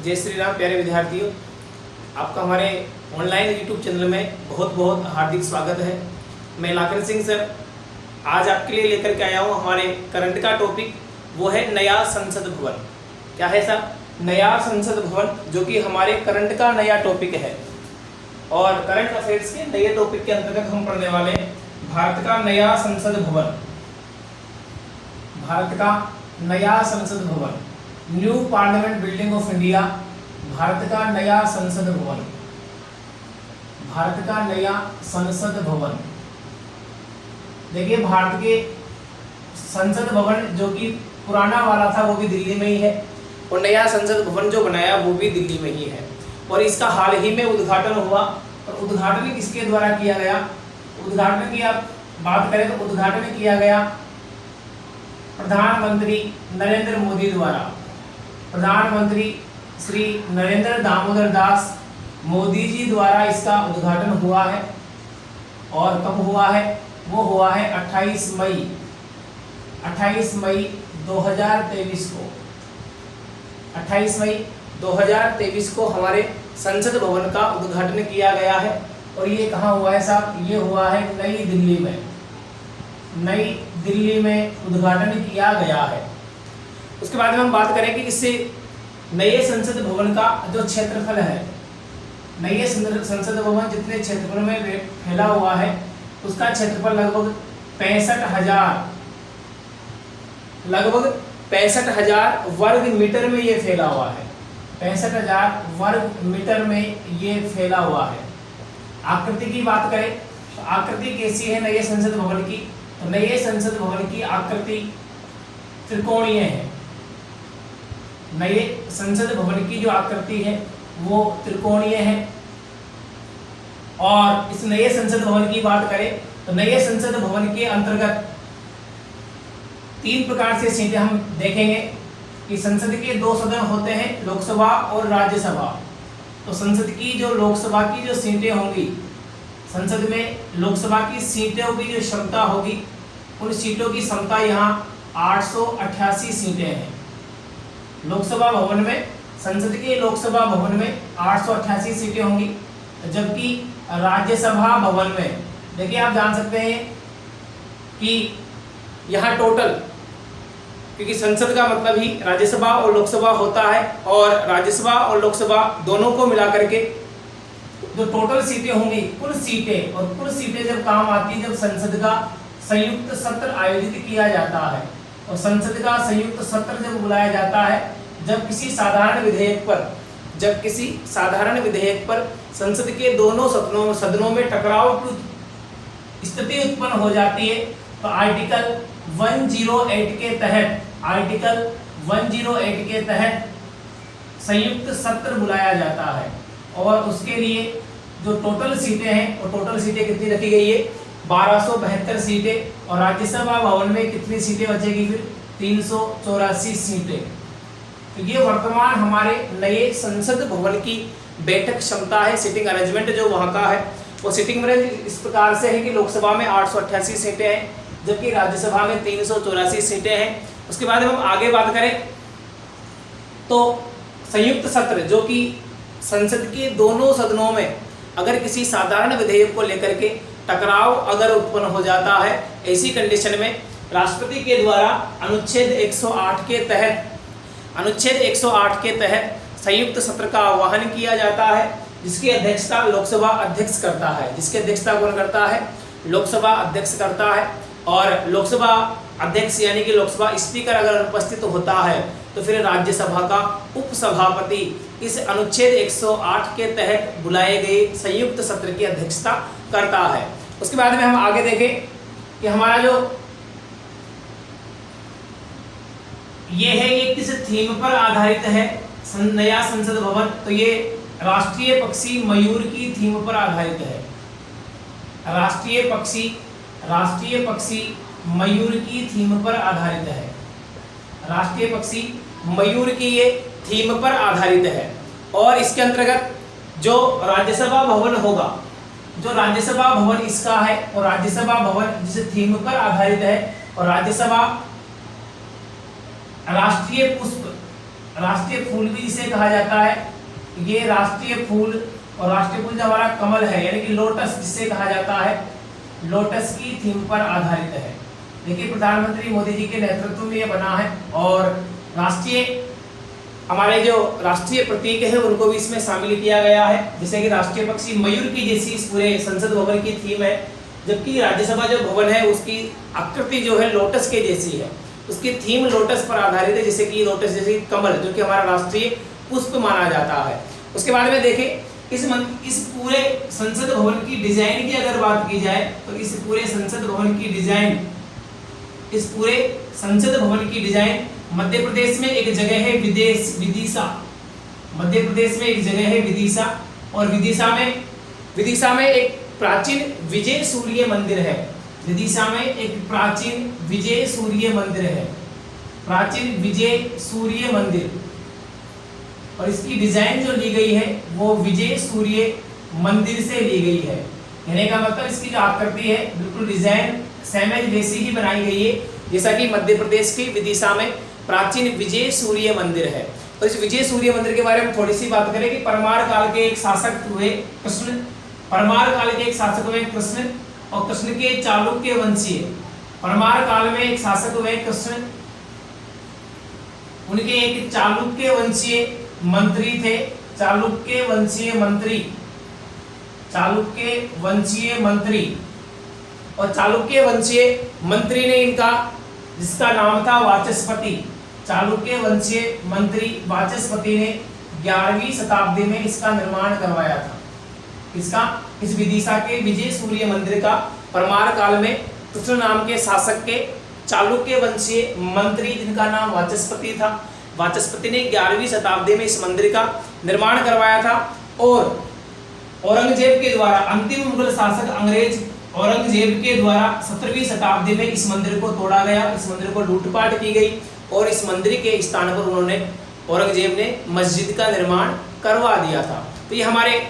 जय श्री राम प्यारे विद्यार्थियों, आपका हमारे ऑनलाइन यूट्यूब चैनल में बहुत बहुत हार्दिक स्वागत है। मैं लाखन सिंह सर आज आपके लिए लेकर के आया हूँ हमारे करंट का टॉपिक, वो है नया संसद भवन। क्या है सर? नया संसद भवन, जो कि हमारे करंट का नया टॉपिक है। और करंट अफेयर्स के नए टॉपिक के अंतर्गत हम पढ़ने वाले हैं भारत का नया संसद भवन। भारत का नया संसद भवन, new parliament building of India. Bharat का नया संसद भवन, भारत का नया संसद भवन। देखिए, भारत के संसद भवन जो कि पुराना वाला था वो भी दिल्ली में ही है, और नया संसद भवन जो बनाया वो भी दिल्ली में ही है। और इसका हाल ही में उद्घाटन हुआ। और उद्घाटन किसके द्वारा किया गया? उद्घाटन की आप बात करें तो उद्घाटन किया गया प्रधानमंत्री नरेंद्र मोदी द्वारा। प्रधानमंत्री श्री नरेंद्र दामोदर दास मोदी जी द्वारा इसका उद्घाटन हुआ है। और कब हुआ है? वो हुआ है 28 मई 2023 को। 28 मई 2023 को हमारे संसद भवन का उद्घाटन किया गया है। और ये कहाँ हुआ है साहब? ये हुआ है नई दिल्ली में। नई दिल्ली में उद्घाटन किया गया है। उसके बाद में हम बात करें कि इससे नए संसद भवन का जो क्षेत्रफल है, नए संसद भवन जितने क्षेत्रफल में फैला हुआ है उसका क्षेत्रफल लगभग 65,000 वर्ग मीटर में ये फैला हुआ है। 65,000 वर्ग मीटर में ये फैला हुआ है। आकृति की बात करें तो आकृति कैसी है नए संसद भवन की? तो नए संसद भवन की आकृति त्रिकोणीय है। नए संसद भवन की जो आकृति है वो त्रिकोणीय है। और इस नए संसद भवन की बात करें तो नए संसद भवन के अंतर्गत 3 प्रकार से सीटें हम देखेंगे कि संसद के 2 सदन होते हैं, लोकसभा और राज्यसभा। तो संसद की जो लोकसभा की जो सीटें होंगी, संसद में लोकसभा की सीटों की जो क्षमता होगी, उन सीटों की क्षमता यहाँ 888 सीटें हैं। लोकसभा भवन में, संसद के लोकसभा भवन में 888 सीटें होंगी, जबकि राज्यसभा भवन में देखिए आप जान सकते हैं कि यहाँ टोटल, क्योंकि संसद का मतलब ही राज्यसभा और लोकसभा होता है, और राज्यसभा और लोकसभा दोनों को मिलाकर के जो टोटल सीटें होंगी, कुल सीटें, और कुल सीटें जब काम आती है जब संसद का संयुक्त सत्र आयोजित किया जाता है। और संसद का संयुक्त सत्र जब बुलाया जाता है, जब किसी साधारण विधेयक पर संसद के दोनों सदनों में टकराव की स्थिति उत्पन्न हो जाती है, तो आर्टिकल 108 के तहत संयुक्त सत्र बुलाया जाता है। और उसके लिए जो टोटल सीटें हैं, और टोटल सीटें कितनी रखी गई है? 1272 सीटें। और राज्यसभा भवन में कितनी सीटें बचेगी फिर? 384 सीटें। तो ये वर्तमान हमारे नए संसद भवन की बैठक क्षमता है, सिटिंग अरेंजमेंट जो वहाँ का है। वो सिटिंग अरेंजमेंट इस प्रकार से है कि लोकसभा में 888 सीटें हैं, जबकि राज्यसभा में 384 सीटें हैं। उसके बाद हम आगे बात करें तो संयुक्त सत्र, जो कि संसद के दोनों सदनों में अगर किसी साधारण विधेयक को लेकर के टकराव अगर उत्पन्न हो जाता है, ऐसी कंडीशन में राष्ट्रपति के द्वारा अनुच्छेद 108 के तहत संयुक्त सत्र का आह्वान किया जाता है, जिसकी अध्यक्षता लोकसभा अध्यक्ष करता है। जिसकी अध्यक्षता कौन करता है? लोकसभा अध्यक्ष करता है। और लोकसभा अध्यक्ष यानी कि लोकसभा स्पीकर अगर अनुपस्थित होता है तो फिर राज्यसभा का उपसभापति इस अनुच्छेद 108 के तहत बुलाए गए संयुक्त सत्र की अध्यक्षता करता है। उसके बाद में हम आगे देखें कि हमारा जो ये है, ये किस थीम पर आधारित है नया संसद भवन? तो ये राष्ट्रीय पक्षी मयूर की थीम पर आधारित है। राष्ट्रीय पक्षी मयूर की थीम पर आधारित है। राष्ट्रीय पक्षी मयूर की ये थीम पर आधारित है। और इसके अंतर्गत जो राज्यसभा भवन होगा, जो राज्यसभा भवन इसका है, और राज्यसभा भवन जिस थीम पर आधारित है, और राज्यसभा राष्ट्रीय पुष्प राष्ट्रीय फूल भी जिसे कहा जाता है, ये राष्ट्रीय फूल, और राष्ट्रीय फूल जो हमारा कमल है यानी कि लोटस जिसे कहा जाता है, लोटस की थीम पर आधारित है। देखिए प्रधानमंत्री मोदी जी के नेतृत्व में ये बना है, और राष्ट्रीय हमारे जो राष्ट्रीय प्रतीक है उनको भी इसमें शामिल किया गया है, जैसे कि राष्ट्रीय पक्षी मयूर की जैसी इस पूरे संसद भवन की थीम है, जबकि राज्यसभा जो भवन है उसकी आकृति जो है लोटस के जैसी है, उसकी थीम लोटस पर आधारित है, जैसे कि लोटस जैसे कमल जो कि हमारा राष्ट्रीय पुष्प माना जाता है। उसके बाद में देखें इस पूरे संसद भवन की डिजाइन की अगर बात की जाए तो इस पूरे संसद भवन की डिजाइन, इस पूरे संसद भवन की डिजाइन मध्य प्रदेश में एक जगह है विदिशा, मध्य प्रदेश में एक जगह है विदिशा, और विदिशा में एक प्राचीन विजय सूर्य मंदिर है। विदिशा में एक प्राचीन विजय सूर्य मंदिर है, प्राचीन विजय सूर्य मंदिर, और इसकी डिजाइन जो ली गई है वो विजय सूर्य मंदिर से ली गई है। कहने का मतलब इसकी जो आकृति है बिल्कुल डिजाइन सेम एज वैसी ही बनाई गई है जैसा कि मध्य प्रदेश की विदिशा में प्राचीन विजय सूर्य मंदिर है। तो इस विजय सूर्य मंदिर के बारे में थोड़ी सी बात करें कि परमार काल के एक शासक हुए कृष्ण, परमार काल के एक शासक हुए कृष्ण, और कृष्ण के चालुक्य वंशीय, परमार काल में एक शासक हुए कृष्ण, उनके एक चालुक्य वंशीय मंत्री थे, चालुक्य वंशीय मंत्री, चालुक्य वंशीय मंत्री, और चालुक्य वंशीय मंत्री ने इनका, जिसका नाम था वाचस्पति, चालुक्य वंशीय मंत्री वाचस्पति ने 11वीं शताब्दी में इसका निर्माण करवाया था। इसका, इस विदिशा के विजय सूर्य मंदिर का परमार काल में कृष्ण नाम के शासक के चालुक्य वंशीय मंत्री जिनका नाम वाचस्पति था, वाचस्पति ने 11वीं शताब्दी में इस मंदिर का निर्माण करवाया था। और औरंगजेब के द्वारा, अंतिम मुगल शासक अंग्रेज औरंगजेब के द्वारा 17वीं शताब्दी में इस मंदिर को तोड़ा गया, इस मंदिर को लूटपाट की गई, और इस मंदिर के स्थान पर उन्होंने, औरंगजेब ने मस्जिद का निर्माण करवा दिया था। तो ये हमारे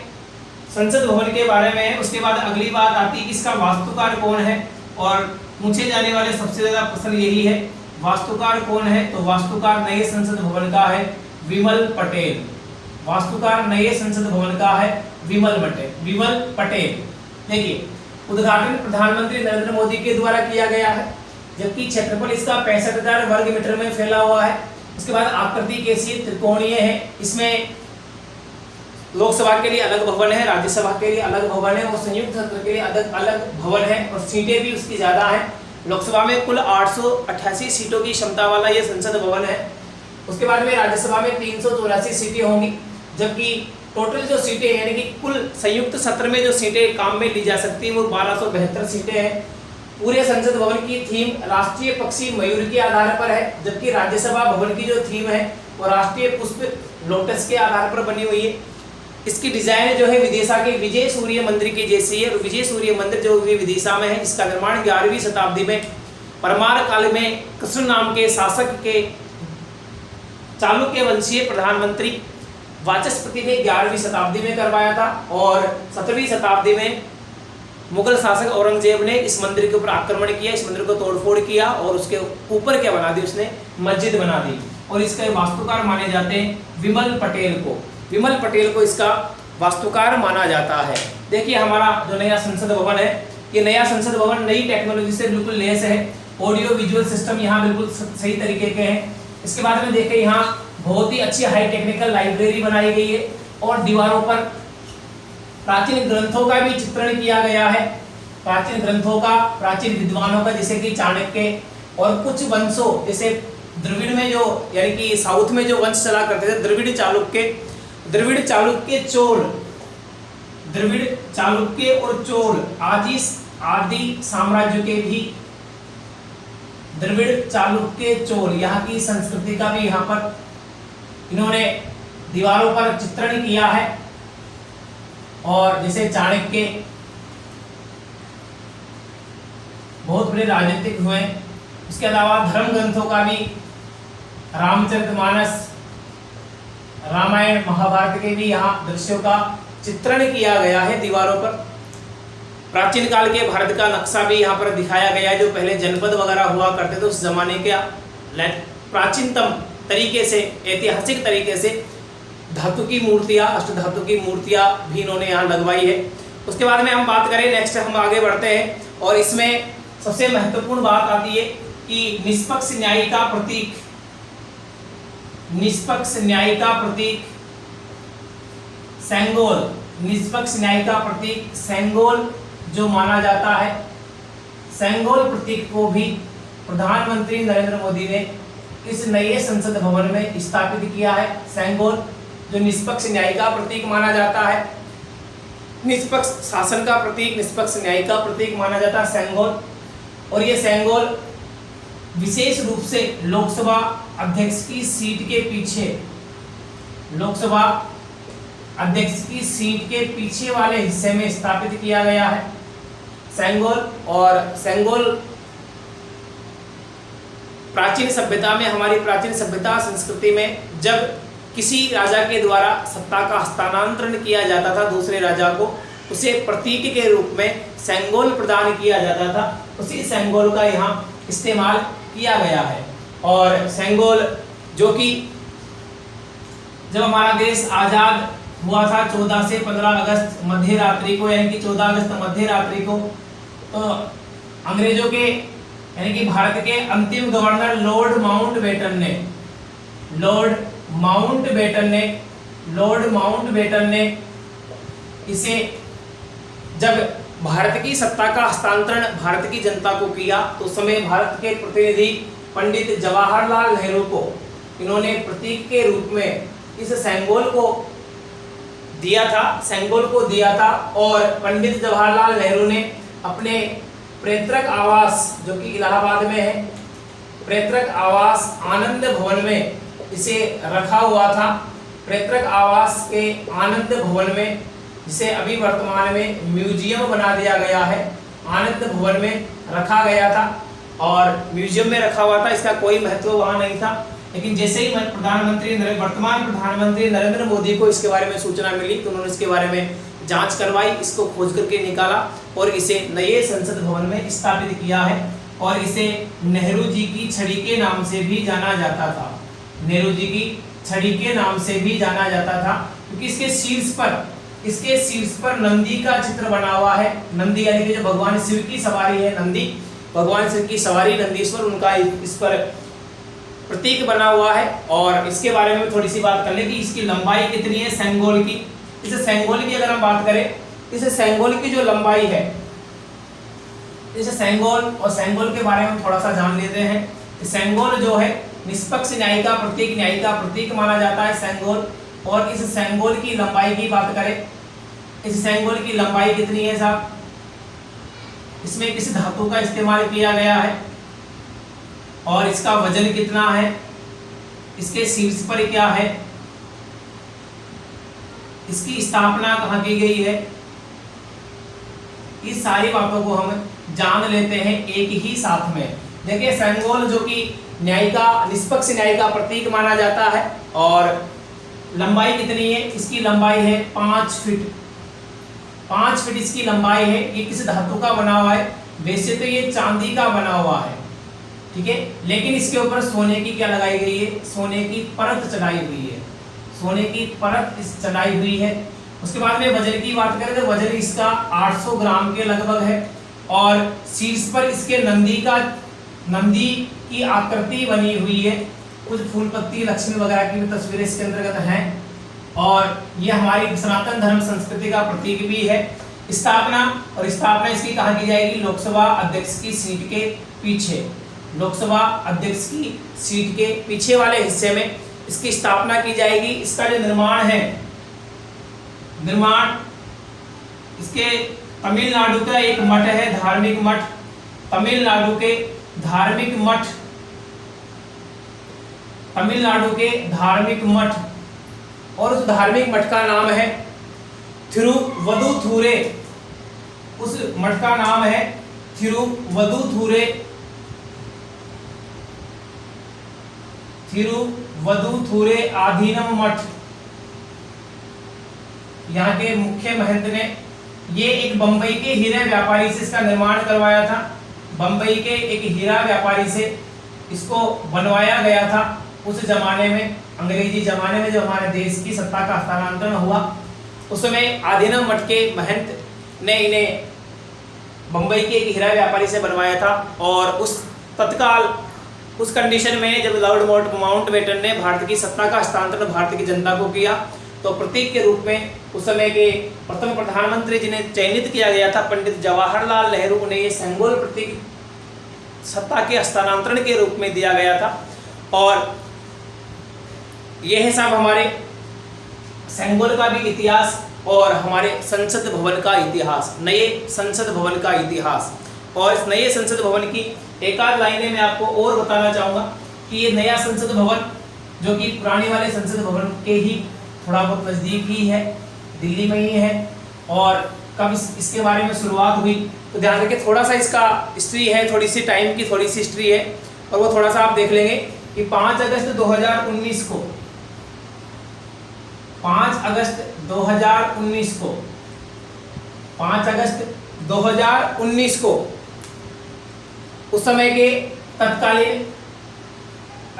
संसद भवन के बारे में है। उसके बाद अगली बात आती है कि इसका वास्तुकार कौन है, और पूछे जाने वाले सबसे ज्यादा प्रश्न यही है, वास्तुकार कौन है। तो वास्तुकार नए संसद भवन का है विमल पटेल, वास्तुकार नए संसद भवन का है विमल पटेल। देखिए उद्घाटन प्रधानमंत्री नरेंद्र मोदी के द्वारा किया गया है, जबकि क्षेत्रफल इसका 65,000 वर्ग मीटर में फैला हुआ है। उसके बाद आकृति कैसी, त्रिकोणीय है, इसमें लोकसभा के लिए अलग भवन है, राज्यसभा के लिए अलग भवन है, और संयुक्त सत्र के लिए अलग भवन है, और सीटें भी उसकी ज्यादा हैं। लोकसभा में कुल 888 सीटों की क्षमता वाला यह संसद भवन है। उसके बाद में राज्यसभा में 384 सीटें होंगी, जबकि टोटल जो सीटें यानी कि कुल संयुक्त सत्र में जो सीटें काम में ली जा सकती है वो 1272 सीटें हैं। पूरे संसद भवन की थीम राष्ट्रीय पक्षी मयूर के आधार पर है, जबकि राज्यसभा भवन की जो थीम है वो राष्ट्रीय पुष्प लोटस के आधार पर बनी हुई है। इसकी डिजाइन जो है विदिशा के विजय सूर्य मंदिर की जैसी है, और विजय सूर्य मंदिर जो विदिशा में है इसका निर्माण 11वीं शताब्दी में परमार काल में कृष्ण नाम के शासक के चालुक्य वंशीय प्रधानमंत्री वाचस्पति ने 11वीं शताब्दी में करवाया था, और 17वीं शताब्दी में मुगल शासक औरंगजेब ने इस मंदिर के ऊपर आक्रमण किया, इस मंदिर को तोड़फोड़ किया, और उसके ऊपर क्या बना दी, उसने मस्जिद बना दी, और इसके वास्तुकार माने जाते हैं विमल पटेल को, विमल पटेल को इसका वास्तुकार माना जाता है। देखिए हमारा जो नया संसद भवन है, ये नया संसद भवन नई टेक्नोलॉजी से बिल्कुल लैस है, ऑडियो विजुअल सिस्टम यहाँ बिल्कुल सही तरीके के हैं। इसके बाद में देखें यहाँ बहुत ही अच्छी हाई टेक्निकल लाइब्रेरी बनाई गई है, और दीवारों पर प्राचीन ग्रंथों का भी चित्रण किया गया है, प्राचीन ग्रंथों का, प्राचीन विद्वानों का, जैसे कि चाणक्य, और कुछ वंशों जैसे द्रविड़ में जो यानी कि साउथ में जो वंश चला करते थे, द्रविड़ चालुक्य और चोल आदि साम्राज्य के भी, द्रविड़ चालुक्य चोल यहाँ की संस्कृति का भी यहाँ पर इन्होंने दीवारों पर चित्रण किया है। और जैसे चाणक्य बहुत बड़े राजनीतिक हुए, उसके अलावा धर्म ग्रंथों का भी, रामचरितमानस, रामायण, महाभारत के भी यहाँ दृश्यों का चित्रण किया गया है दीवारों पर। प्राचीन काल के भारत का नक्शा भी यहाँ पर दिखाया गया है, जो पहले जनपद वगैरह हुआ करते थे उस जमाने के प्राचीनतम तरीके से, ऐतिहासिक तरीके से धातु की मूर्तियाँ, अष्टधातु की मूर्तियाँ भी इन्होंने यहाँ लगवाई है। उसके बाद में हम बात करें, नेक्स्ट हम आगे बढ़ते हैं और इसमें सबसे महत्वपूर्ण बात आती है कि निष्पक्ष न्याय का प्रतीक, निष्पक्ष न्याय का प्रतीक सेंगोल, निष्पक्ष न्याय का प्रतीक सेंगोल जो माना जाता है, सेंगोल प्रतीक को भी प्रधानमंत्री नरेंद्र मोदी ने इस नए संसद भवन में स्थापित किया है। सेंगोल जो निष्पक्ष न्याय का प्रतीक माना जाता है, निष्पक्ष शासन का प्रतीक, निष्पक्ष न्याय का प्रतीक माना जाता है सेंगोल। और ये सेंगोल विशेष रूप से लोकसभा अध्यक्ष की सीट के पीछे, लोकसभा अध्यक्ष की सीट के पीछे वाले हिस्से में स्थापित किया गया है सेंगोल। और सेंगोल प्राचीन सभ्यता में, हमारी प्राचीन सभ्यता संस्कृति में जब किसी राजा के द्वारा सत्ता का हस्तांतरण किया जाता था दूसरे राजा को, उसे प्रतीक के रूप में सेंगोल प्रदान किया जाता था। उसी सेंगोल का यहाँ इस्तेमाल किया गया है। और सेंगोल जो कि जब हमारा देश आज़ाद हुआ था 14 से 15 अगस्त मध्य रात्रि को, यानी कि 14 अगस्त मध्य रात्रि को, तो अंग्रेजों के यानी कि भारत के अंतिम गवर्नर लॉर्ड माउंटबेटन ने इसे, जब भारत की सत्ता का हस्तांतरण भारत की जनता को किया तो उस समय भारत के प्रतिनिधि पंडित जवाहरलाल नेहरू को इन्होंने प्रतीक के रूप में इस सेंगोल को दिया था। और पंडित जवाहरलाल नेहरू ने अपने पैतृक आवास जो कि इलाहाबाद में है, पैतृक आवास आनंद भवन में इसे रखा हुआ था। पैतृक आवास के आनंद भवन में, जिसे अभी वर्तमान में म्यूजियम बना दिया गया है, आनंद भवन में रखा गया था और म्यूजियम में रखा हुआ था। इसका कोई महत्व वहाँ नहीं था, लेकिन जैसे ही वर्तमान प्रधानमंत्री नरेंद्र मोदी को इसके बारे में सूचना मिली तो उन्होंने इसके बारे में जांच करवाई, इसको खोज करके निकाला और इसे नए संसद भवन में स्थापित किया है। और इसे नेहरू जी की छड़ी के नाम से भी जाना जाता था, नेहरू जी की छड़ी के नाम से भी जाना जाता था, क्योंकि इसके शीर्ष पर नंदी का चित्र बना हुआ है। नंदी यानी कि जो भगवान शिव की सवारी है, नंदी भगवान शिव की सवारी नंदीश्वर, उनका इस पर प्रतीक बना हुआ है। और इसके बारे में थोड़ी सी बात कर ले कि इसकी लंबाई कितनी है सेंगोल की। इस सेंगोल की अगर हम बात करें, इस सेंगोल की जो लंबाई है, इस सेंगोल और सेंगोल के बारे में थोड़ा सा जान लेते हैं। सेंगोल जो है निष्पक्ष न्याय का प्रतीक माना जाता है सेंगोल। और इस सेंगोल की लंबाई की बात करें, इस सेंगोल की लंबाई कितनी है साहब, इसमें किस धातु का इस्तेमाल किया गया है और इसका वजन कितना है, इसके शीर्ष पर क्या है, इसकी स्थापना कहाँ की गई है, इस सारी बातों को हम जान लेते हैं एक ही साथ में। देखिए सेंगोल जो कि निष्पक्ष न्याय का प्रतीक माना जाता है और लंबाई कितनी है, इसकी लंबाई है 5 फीट, 5 फीट इसकी लंबाई है। ये किस धातु का बना हुआ है, वैसे तो ये चांदी का बना हुआ है, ठीक है, लेकिन इसके ऊपर सोने की क्या लगाई गई है, सोने की परत चढ़ाई हुई है, सोने की परत चढ़ाई हुई है। उसके बाद में वजन की बात करें तो वजन इसका 800 ग्राम के लगभग है। और शीर्ष पर इसके नंदी की आकृति बनी हुई है, कुछ फूल पत्ती लक्ष्मी वगैरह की भी तस्वीरें इसके अंतर्गत हैं। और ये हमारी सनातन धर्म संस्कृति का प्रतीक भी है। स्थापना इसकी कहाँ की जाएगी, लोकसभा अध्यक्ष की सीट के पीछे, लोकसभा अध्यक्ष की सीट के पीछे वाले हिस्से में इसकी स्थापना की जाएगी। इसका जो निर्माण है, इसके तमिलनाडु का एक मठ है, धार्मिक मठ, तमिलनाडु के धार्मिक मठ, और उस धार्मिक मठ का नाम है थिरुवदुथुरै, उस मठ का नाम है थिरुवदुथुरै आधीनम मठ। यहाँ के मुख्य महंत ने ये एक बंबई के हीरा व्यापारी से इसका निर्माण करवाया था, बंबई के एक हीरा व्यापारी से इसको बनवाया गया था। उस जमाने में, अंग्रेजी जमाने में जब हमारे देश की सत्ता का हस्तांतरण हुआ, उस समय आधीनम मठ के महंत ने इन्हें बम्बई के एक हीरा व्यापारी से बनवाया था। और उस तत्काल उस कंडीशन में जब लॉर्ड माउंटबेटन ने भारत की सत्ता का हस्तांतरण भारत की जनता को किया, तो प्रतीक के रूप में उस समय के प्रथम प्रधानमंत्री जिन्हें चयनित किया गया था पंडित जवाहरलाल नेहरू, उन्हें ये सेंगोल प्रतीक सत्ता के हस्तांतरण के रूप में दिया गया था। और यह है साहब हमारे सेंगोल का भी इतिहास और हमारे संसद भवन का इतिहास, नए संसद भवन का इतिहास। और इस नए संसद भवन की एक आध लाइनें मैं आपको और बताना चाहूँगा कि ये नया संसद भवन जो कि पुराने वाले संसद भवन के ही थोड़ा बहुत नज़दीक ही है, दिल्ली में ही है। और कब इसके बारे में शुरुआत हुई तो ध्यान रखिए, थोड़ा सा इसका हिस्ट्री है, थोड़ी सी टाइम की थोड़ी सी हिस्ट्री है, और वो थोड़ा सा आप देख लेंगे कि 5 अगस्त 2019 को 5 अगस्त 2019 को उस समय के तत्कालीन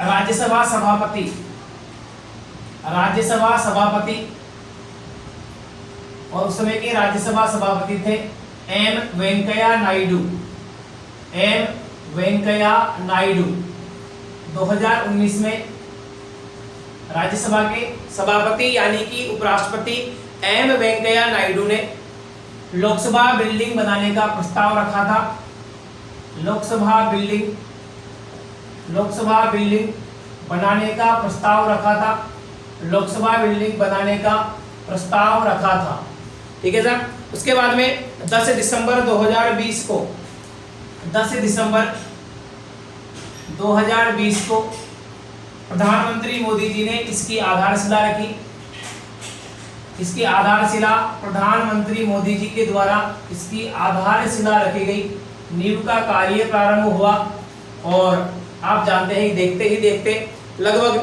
राज्यसभा सभापति और उस समय के राज्यसभा सभापति थे एम वेंकैया नायडू 2019 में राज्यसभा के सभापति यानी कि उपराष्ट्रपति एम वेंकैया नायडू ने लोकसभा बिल्डिंग बनाने का प्रस्ताव रखा था। लोकसभा बिल्डिंग बनाने का प्रस्ताव रखा था। ठीक है सर। उसके बाद में 10 दिसंबर 2020 को प्रधानमंत्री मोदी जी ने इसकी आधारशिला रखी। इसकी आधारशिला प्रधानमंत्री मोदी जी के द्वारा इसकी आधारशिला रखी गई, नींव का कार्य प्रारंभ हुआ। और आप जानते हैं देखते ही देखते लगभग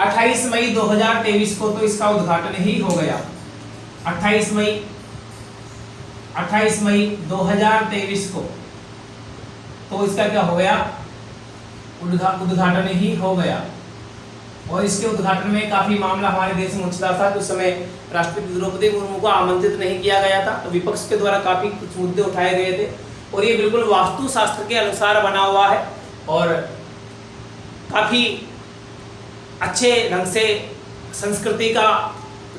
28 मई 2023 को तो इसका उद्घाटन ही हो गया। 28 मई 2023 को तो इसका क्या हो गया, उद्घाटन ही हो गया। और इसके उद्घाटन में काफी मामला हमारे देश में उछला था। उस समय राष्ट्रपति द्रौपदी मुर्मू को आमंत्रित नहीं किया गया था, तो विपक्ष के द्वारा काफी कुछ मुद्दे उठाए गए थे। और ये बिल्कुल वास्तुशास्त्र के अनुसार बना हुआ है और काफी अच्छे ढंग से संस्कृति का,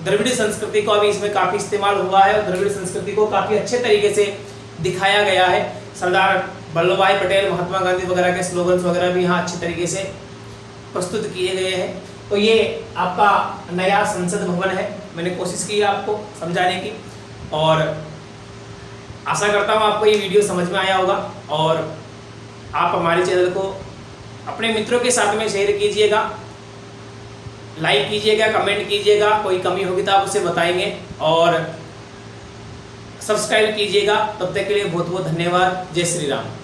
द्रविड़ संस्कृति का भी इसमें काफी इस्तेमाल हुआ है और द्रविड़ संस्कृति को काफी अच्छे तरीके से दिखाया गया है। सरदार वल्लभ भाई पटेल, महात्मा गांधी वगैरह के स्लोगन्स वगैरह भी यहाँ अच्छे तरीके से प्रस्तुत किए गए हैं। तो ये आपका नया संसद भवन है। मैंने कोशिश की है आपको समझाने की और आशा करता हूँ आपको ये वीडियो समझ में आया होगा। और आप हमारे चैनल को अपने मित्रों के साथ में शेयर कीजिएगा, लाइक कीजिएगा, कमेंट कीजिएगा। कोई कमी होगी तो आप उसे बताएंगे और सब्सक्राइब कीजिएगा। तब तक के लिए बहुत बहुत धन्यवाद। जय श्री राम।